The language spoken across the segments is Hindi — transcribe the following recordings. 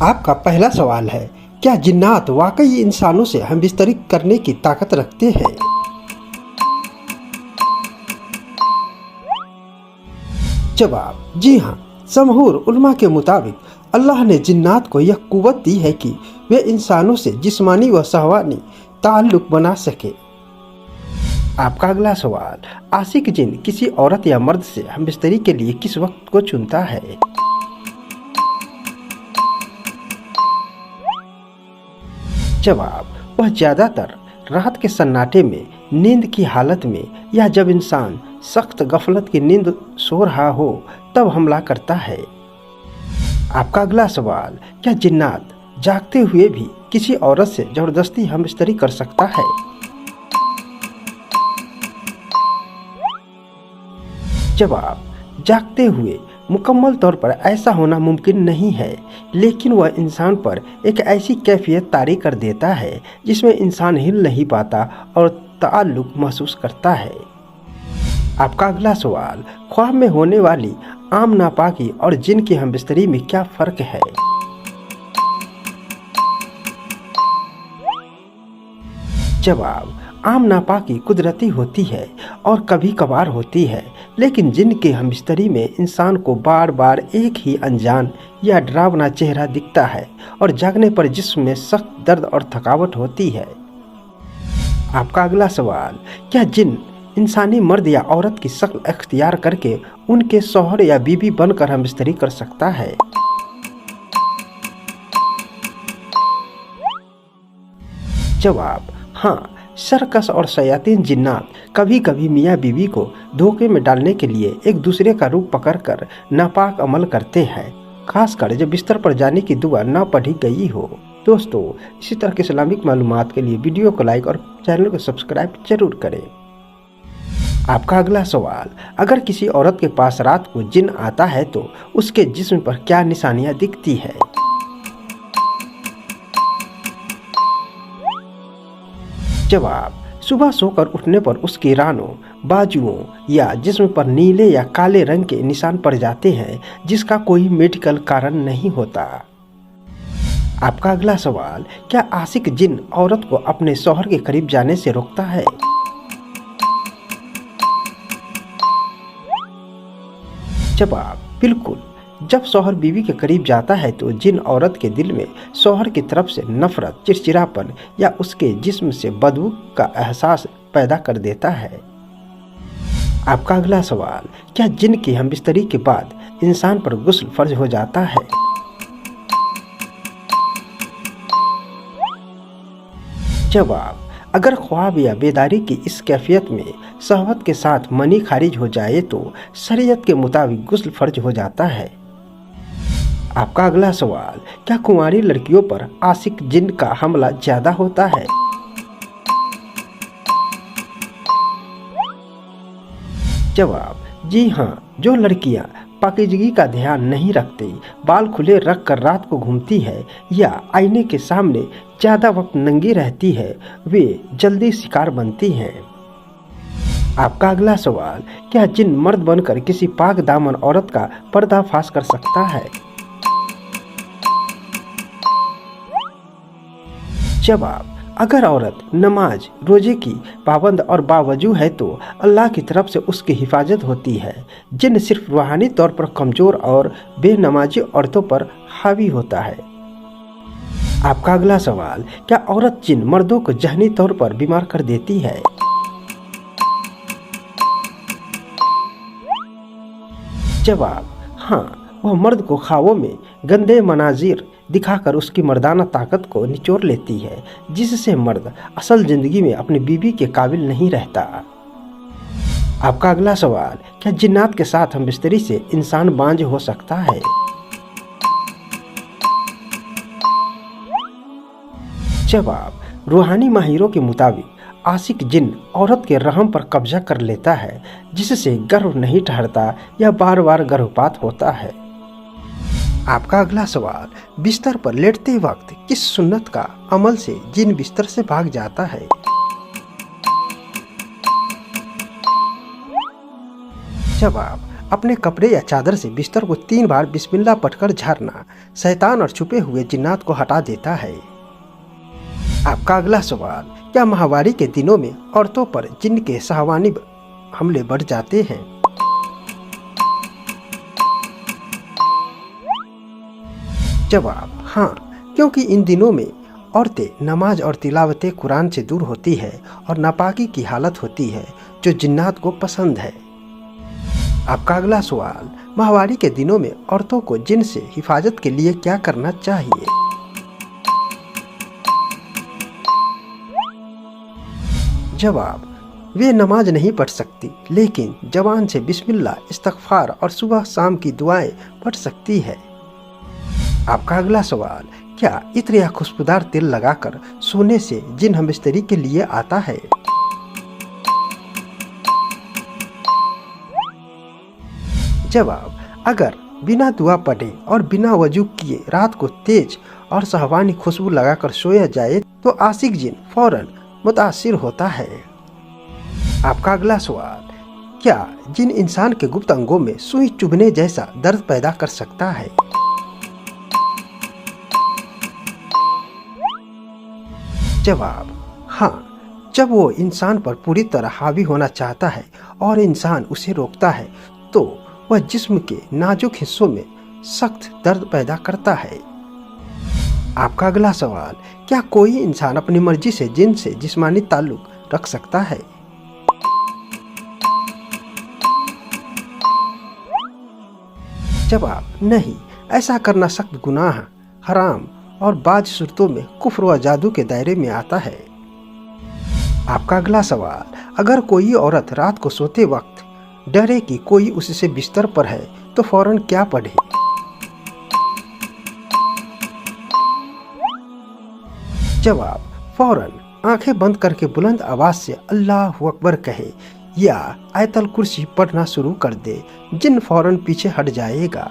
आपका पहला सवाल है, क्या जिन्नात वाकई इंसानों से हमबिस्तरी करने की ताकत रखते हैं? जवाब, जी हाँ। जमहूर उलमा के मुताबिक अल्लाह ने जिन्नात को यह कुव्वत दी है कि वे इंसानों से जिस्मानी व सहवानी ताल्लुक बना सके। आपका अगला सवाल, आशिक जिन किसी औरत या मर्द से हमबिस्तरी के लिए किस वक्त को चुनता है? जवाब, वह ज्यादातर रात के सन्नाटे में, नींद की हालत में या जब इंसान सख्त गफलत की नींद सो रहा हो तब हमला करता है। आपका अगला सवाल, क्या जिन्नात जागते हुए भी किसी औरत से जबरदस्ती हमबिस्तरी कर सकता है? जवाब, जागते हुए मुकम्मल तौर पर ऐसा होना मुमकिन नहीं है, लेकिन वह इंसान पर एक ऐसी कैफियत तारी कर देता है जिसमें इंसान हिल नहीं पाता और ताल्लुक महसूस करता है। आपका अगला सवाल, ख्वाब में होने वाली आम नापाकी और जिन की हमबिस्तरी में क्या फ़र्क है? जवाब, आम नापाकी कुदरती होती है और कभी कभार होती है, लेकिन जिन के हमबिस्तरी में इंसान को बार बार एक ही अनजान या डरावना चेहरा दिखता है और जागने पर जिस्म में सख्त दर्द और थकावट होती है। आपका अगला सवाल, क्या जिन इंसानी मर्द या औरत की शक्ल अख्तियार करके उनके शौहर या बीवी बनकर हमबिस्तरी कर सकता है? जवाब, हाँ। सर्कस और शयातीन जिन्नात कभी कभी मियाँ बीवी को धोखे में डालने के लिए एक दूसरे का रूप पकड़कर नापाक अमल करते हैं, खासकर जब बिस्तर पर जाने की दुआ न पढ़ी गई हो। दोस्तों, इसी तरह के इस्लामिक मालूमात के लिए वीडियो को लाइक और चैनल को सब्सक्राइब जरूर करें। आपका अगला सवाल, अगर किसी औरत के पास रात को जिन आता है तो उसके जिस्म पर क्या निशानियां दिखती है? जवाब, सुबह सोकर उठने पर उसकी रानों, बाजुओं या जिस्म पर नीले या काले रंग के निशान पड़ जाते हैं, जिसका कोई मेडिकल कारण नहीं होता। आपका अगला सवाल, क्या आशिक जिन औरत को अपने शौहर के करीब जाने से रोकता है? जवाब, बिल्कुल। जब शौहर बीवी के करीब जाता है तो जिन औरत के दिल में शौहर की तरफ से नफरत, चिड़चिड़ापन या उसके जिस्म से बदबू का एहसास पैदा कर देता है। आपका अगला सवाल, क्या जिन की हमबिस्तरी के बाद इंसान पर गुस्ल फर्ज हो जाता है? जवाब, अगर ख्वाब या बेदारी की इस कैफियत में शहवत के साथ मनी खारिज हो जाए तो शरीयत के मुताबिक गुस्ल फर्ज हो जाता है। आपका अगला सवाल, क्या कुंवारी लड़कियों पर आशिक जिन का हमला ज्यादा होता है? जवाब, जी हाँ। जो लड़कियां पाकीज़गी का ध्यान नहीं रखती, बाल खुले रख कर रात को घूमती है या आईने के सामने ज्यादा वक्त नंगी रहती है, वे जल्दी शिकार बनती हैं। आपका अगला सवाल, क्या जिन मर्द बनकर किसी पाक दामन औरत का पर्दाफाश कर सकता है? जवाब, अगर औरत नमाज रोजे की पाबंद और बावजूद है तो अल्लाह की तरफ से उसकी हिफाजत होती है। जिन सिर्फ रूहानी तौर पर कमजोर और बेनमाजी औरतों पर हावी होता है। आपका अगला सवाल, क्या औरत जिन मर्दों को जहनी तौर पर बीमार कर देती है? जवाब, हाँ। वह मर्द को ख्वाबों में गंदे मनाजिर दिखाकर उसकी मर्दाना ताकत को निचोड़ लेती है, जिससे मर्द असल जिंदगी में अपनी बीवी के काबिल नहीं रहता। आपका अगला सवाल, क्या जिन्नात के साथ हमबिस्तरी से इंसान बांझ हो सकता है? जवाब, रूहानी माहिरों के मुताबिक आशिक जिन औरत के रहम पर कब्जा कर लेता है, जिससे गर्भ नहीं ठहरता या बार बार गर्भपात होता है। आपका अगला सवाल, बिस्तर पर लेटते वक्त किस सुन्नत का अमल से जिन बिस्तर से भाग जाता है? जवाब, अपने कपड़े या चादर से बिस्तर को 3 बार बिस्मिल्लाह पढ़कर झाड़ना शैतान और छुपे हुए जिन्नात को हटा देता है। आपका अगला सवाल, क्या माहवारी के दिनों में औरतों पर जिन्न के शहवानी हमले बढ़ जाते हैं? जवाब, हाँ, क्योंकि इन दिनों में औरतें नमाज और तिलावत कुरान से दूर होती है और नापाकी की हालत होती है जो जिन्नात को पसंद है। आपका अगला सवाल, माहवारी के दिनों में औरतों को जिन्न से हिफाजत के लिए क्या करना चाहिए? जवाब, वे नमाज नहीं पढ़ सकती लेकिन जबान से बिस्मिल्लाह, इस्तगफार और सुबह शाम की दुआएं पढ़ सकती है। आपका अगला सवाल, क्या इत्र या खुशबूदार तेल लगाकर सोने से जिन्न हमबिस्तरी के लिए आता है? जवाब, अगर बिना दुआ पढ़े और बिना वजू किए रात को तेज और शहवानी खुशबू लगाकर सोया जाए तो आशिक जिन्न फौरन मुतासिर होता है। आपका अगला सवाल, क्या जिन्न इंसान के गुप्त अंगों में सुई चुभने जैसा दर्द पैदा कर सकता है? जवाब, हाँ, जब वो इंसान पर पूरी तरह हावी होना चाहता है और इंसान उसे रोकता है तो वह जिस्म के नाजुक हिस्सों में सख्त दर्द पैदा करता है। आपका अगला सवाल, क्या कोई इंसान अपनी मर्जी से जिन्न से जिस्मानी ताल्लुक रख सकता है? जवाब, नहीं, ऐसा करना सख्त गुनाह, हराम और बाज सूरतों में कुफ्र व जादू के दायरे में आता है। आपका अगला सवाल, अगर कोई औरत रात को सोते वक्त डरे कि कोई उससे बिस्तर पर है तो फौरन क्या पढ़े? जवाब, फौरन आंखें बंद करके बुलंद आवाज से अल्लाहु अकबर कहे या आयतल कुर्सी पढ़ना शुरू कर दे, जिन्न फौरन पीछे हट जाएगा।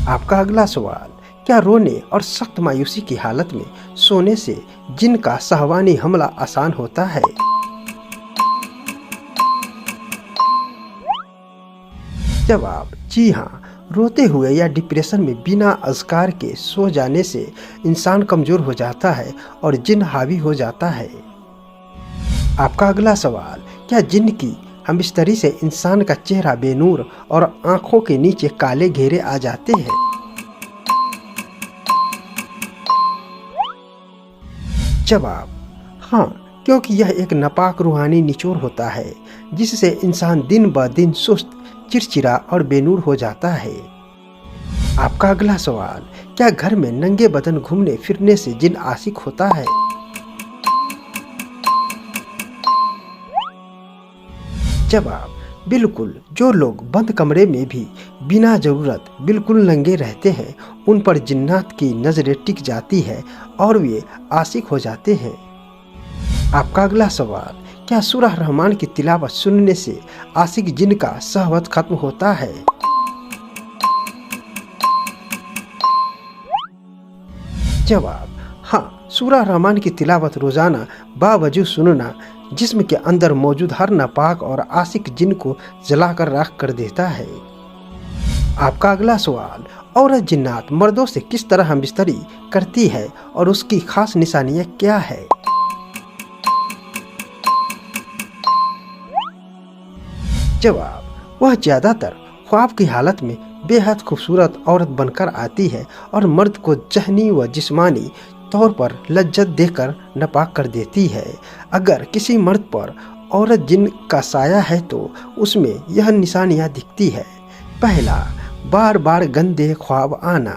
आपका अगला सवाल, क्या रोने और सख्त मायूसी की हालत में सोने से जिन्न का शहवानी हमला आसान होता है? जवाब, जी हाँ, रोते हुए या डिप्रेशन में बिना अज़कार के सो जाने से इंसान कमजोर हो जाता है और जिन्न हावी हो जाता है। आपका अगला सवाल, क्या जिन्न की हमबिस्तरी से इंसान का चेहरा बेनूर और आंखों के नीचे काले घेरे आ जाते हैं? जवाब, हाँ, क्योंकि यह एक नापाक रूहानी निचोड़ होता है जिससे इंसान दिन ब दिन सुस्त, चिड़चिड़ा और बेनूर हो जाता है। आपका अगला सवाल, क्या घर में नंगे बदन घूमने फिरने से जिन्न आशिक होता है? जवाब, बिल्कुल, जो लोग बंद कमरे में भी बिना जरूरत बिल्कुल नंगे रहते हैं उन पर जिन्नात की नजरें टिक जाती है और वे आशिक हो जाते हैं। आपका अगला सवाल, क्या सूरह रहमान की तिलावत सुनने से आशिक जिन्न का शहवत खत्म होता है? जवाब, हाँ, सूरह रहमान की तिलावत रोजाना बावजूद सुनना जिस्म के अंदर मौजूद हर नापाक और आशिक जिन्न को जलाकर राख कर देता है। आपका अगला सवाल, औरत जिन्नात मर्दों से किस तरह हमबिस्तरी करती है और उसकी खास निशानियां क्या है? जवाब, वह ज्यादातर ख्वाब की हालत में बेहद खूबसूरत औरत बनकर आती है और मर्द को जहनी व जिस्मानी तौर पर लज्जत देकर नापाक कर देती है। अगर किसी मर्द पर औरत जिन्न का साया है तो उसमें यह निशानियां दिखती है। पहला, बार बार गंदे ख्वाब आना,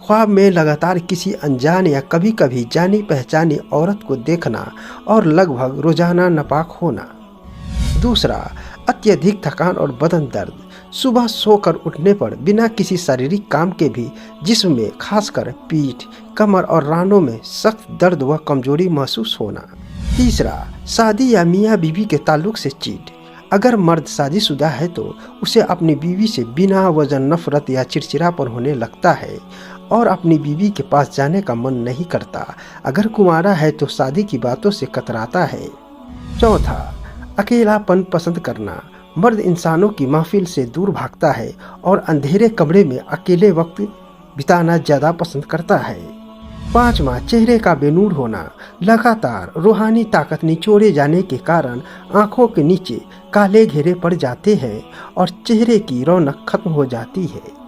ख्वाब में लगातार किसी अनजान या कभी कभी जानी पहचानी औरत को देखना और लगभग रोजाना नापाक होना। दूसरा, अत्यधिक थकान और बदन दर्द, सुबह सोकर उठने पर बिना किसी शारीरिक काम के भी जिस्म में खासकर पीठ, कमर और रानों में सख्त दर्द व कमजोरी महसूस होना। तीसरा, शादी या मियाँ बीवी के ताल्लुक से चीट, अगर मर्द शादीशुदा है तो उसे अपनी बीवी से बिना वजह नफरत या चिड़चिड़ापन होने लगता है और अपनी बीवी के पास जाने का मन नहीं करता। अगर कुंवारा है तो शादी की बातों से कतराता है। चौथा, अकेलापन पसंद करना, मर्द इंसानों की महफिल से दूर भागता है और अंधेरे कमरे में अकेले वक्त बिताना ज़्यादा पसंद करता है। 5वां, चेहरे का बेनूर होना। लगातार रूहानी ताकत निचोड़े जाने के कारण आंखों के नीचे काले घेरे पड़ जाते हैं और चेहरे की रौनक खत्म हो जाती है।